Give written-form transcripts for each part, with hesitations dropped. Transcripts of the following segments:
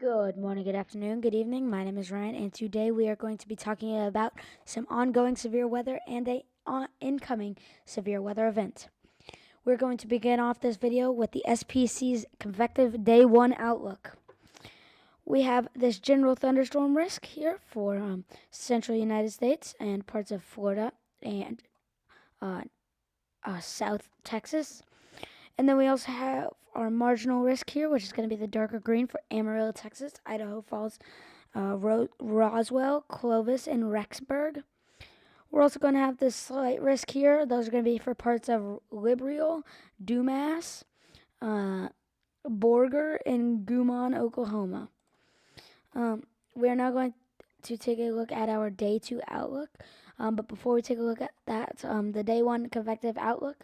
Good morning, good afternoon, good evening. My name is Ryan, and today we are going to be talking about some ongoing severe weather and a incoming severe weather event. We're going to begin off this video with the SPC's convective day 1 outlook. We have this general thunderstorm risk here for central United States and parts of Florida and uh, South Texas. And then we also have our marginal risk here, which is going to be the darker green for Amarillo, Texas, Idaho Falls, Roswell, Clovis, and Rexburg. We're also going to have this slight risk here. Those are going to be for parts of Liberal, Dumas, uh, Borger, and Guman, Oklahoma. We are now going to take a look at our day 2 outlook. But before we take a look at that, the day 1 convective outlook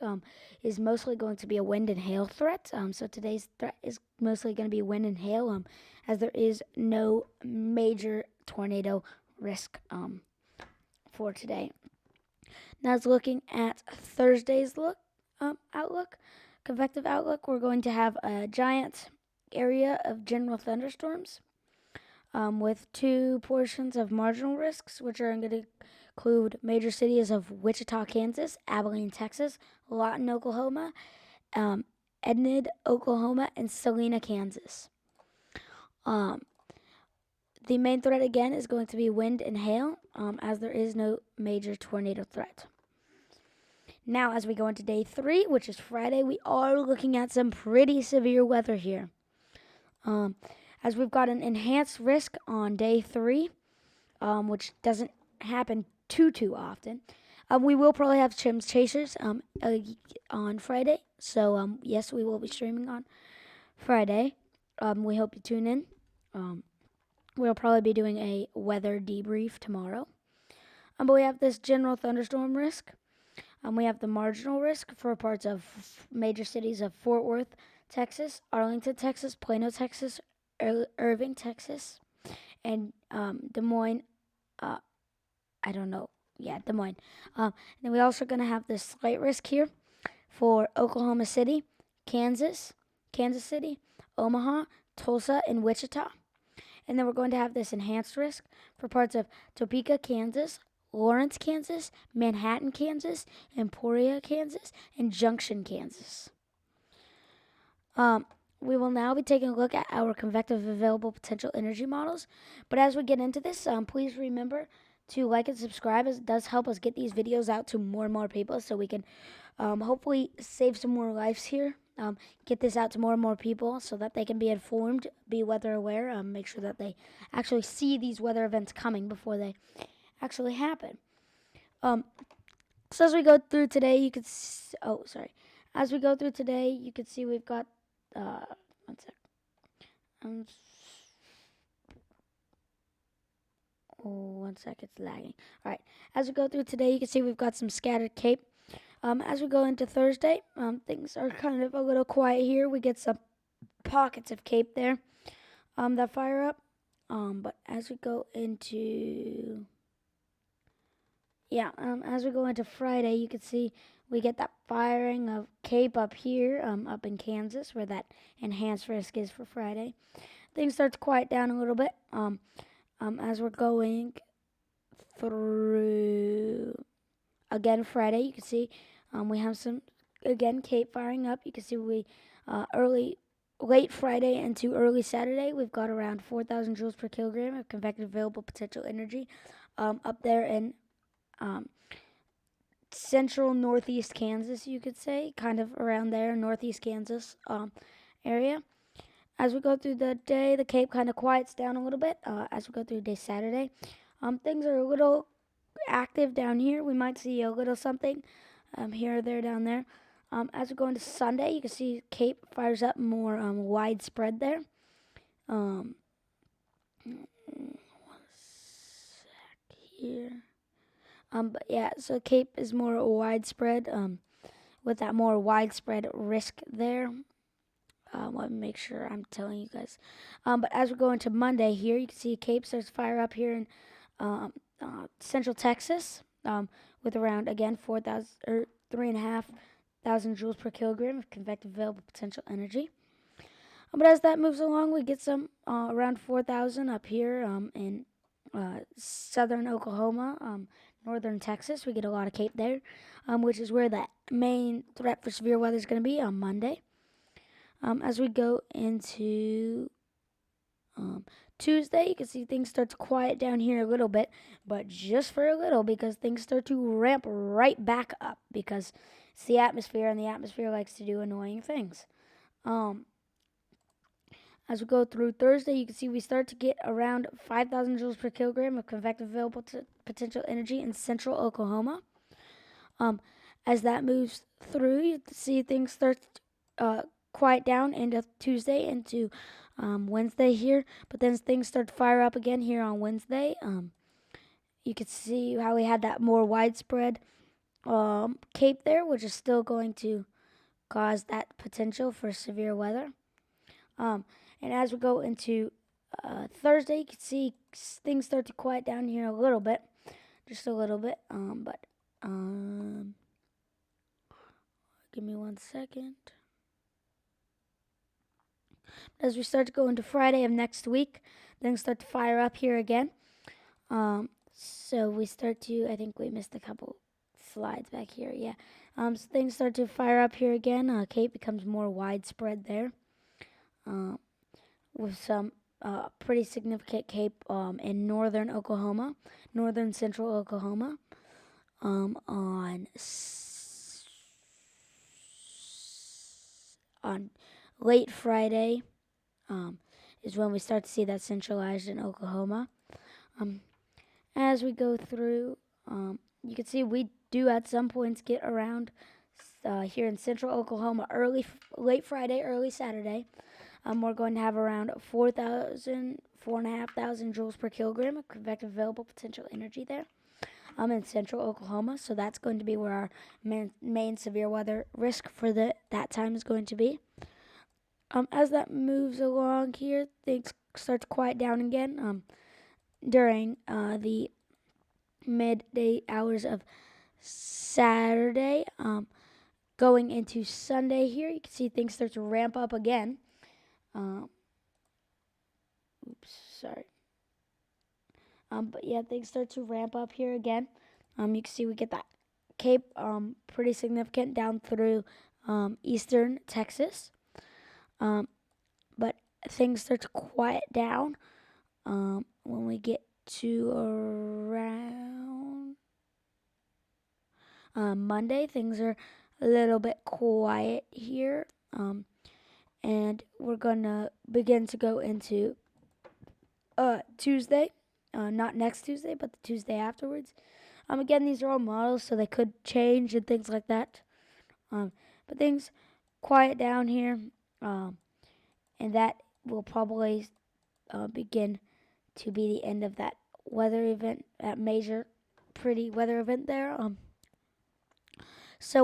is mostly going to be a wind and hail threat. So today's threat is mostly going to be wind and hail, as there is no major tornado risk for today. Now, it's looking at Thursday's outlook, convective outlook. We're going to have a giant area of general thunderstorms. With 2 portions of marginal risks, which are going to include major cities of Wichita, Kansas, Abilene, Texas, Lawton, Oklahoma, Enid, Oklahoma, and Salina, Kansas. The main threat again is going to be wind and hail, as there is no major tornado threat. Now, as we go into day 3, which is Friday, we are looking at some pretty severe weather here. As we've got an enhanced risk on day 3, which doesn't happen too often. We will probably have Chim's Chasers on Friday. So, yes, we will be streaming on Friday. We hope you tune in. We'll probably be doing a weather debrief tomorrow. But we have this general thunderstorm risk. We have the marginal risk for parts of major cities of Fort Worth, Texas, Arlington, Texas, Plano, Texas, Irving, Texas, and Des Moines. Des Moines. Then we also going to have this slight risk here for Oklahoma City, Kansas City, Omaha, Tulsa, and Wichita. And then we're going to have this enhanced risk for parts of Topeka, Kansas, Lawrence, Kansas, Manhattan, Kansas, Emporia, Kansas, and Junction, Kansas. We will now be taking a look at our convective available potential energy models. But as we get into this, please remember to like and subscribe, as it does help us get these videos out to more and more people, so we can hopefully save some more lives here. Get this out to more and more people so that they can be informed, be weather aware, make sure that they actually see these weather events coming before they actually happen. So as we go through today, you could As we go through today, you can see we've got one sec. One sec, it's lagging. All right. As we go through today, you can see we've got some scattered cape. As we go into Thursday, things are kind of a little quiet here. We get some pockets of cape there that fire up. But as we go into as we go into Friday, you can see we get that firing of cape up here, up in Kansas, where that enhanced risk is for Friday. Things start to quiet down a little bit. As we're going through again Friday, you can see we have some again cape firing up. You can see we late Friday into early Saturday, we've got around 4,000 joules per kilogram of convective available potential energy up there in central northeast Kansas, you could say, kind of around there, northeast Kansas area. As we go through the day, the cape kind of quiets down a little bit. As we go through day Saturday, things are a little active down here. We might see a little something here or there down there. As we go into Sunday, you can see cape fires up more widespread there. One sec here. But yeah, so cape is more widespread, with that more widespread risk there. Let me make sure I'm telling you guys. But as we go into Monday here, you can see cape starts to fire up here in central Texas, with around, again, 4,000 or 3,500 joules per kilogram of convective available potential energy. But as that moves along, we get some around 4,000 up here in southern Oklahoma, northern Texas. We get a lot of CAPE there, which is where that main threat for severe weather is going to be on Monday. As we go into Tuesday, you can see things start to quiet down here a little bit, but just for a little, because things start to ramp right back up because it's the atmosphere, and the atmosphere likes to do annoying things. As we go through Thursday, you can see we start to get around 5,000 joules per kilogram of convective available potential energy in central Oklahoma. As that moves through, you see things start to quiet down into Tuesday, into Wednesday here, but then things start to fire up again here on Wednesday. You can see how we had that more widespread CAPE there, which is still going to cause that potential for severe weather. And as we go into Thursday, you can see things start to quiet down here a little bit, just a little bit. Give me 1 second. As we start to go into Friday of next week, things start to fire up here again. So we start to, I think we missed a couple slides back here. Yeah. So things start to fire up here again. CAPE becomes more widespread there. With some pretty significant CAPE in northern Oklahoma, northern central Oklahoma. On late Friday is when we start to see that centralized in Oklahoma. As we go through, you can see we do at some points get around here in central Oklahoma late Friday, early Saturday. We're going to have around 4,500 joules per kilogram of convective available potential energy there. In central Oklahoma, so that's going to be where our main severe weather risk for that time is going to be. As that moves along here, things start to quiet down again during the midday hours of Saturday. Going into Sunday here, you can see things start to ramp up again. But yeah, things start to ramp up here again. You can see we get that CAPE pretty significant down through eastern Texas. But things start to quiet down when we get to around Monday. Things are a little bit quiet here. And we're going to begin to go into Tuesday. Not next Tuesday, but the Tuesday afterwards. Again, these are all models, so they could change and things like that. But things quiet down here, and that will probably begin to be the end of that weather event, that major, pretty weather event there. So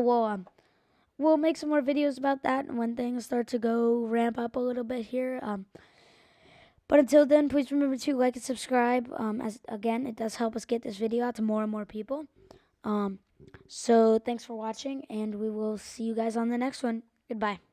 we'll make some more videos about that when things start to go ramp up a little bit here. But until then, please remember to like and subscribe. As again, it does help us get this video out to more and more people. So thanks for watching, and we will see you guys on the next one. Goodbye.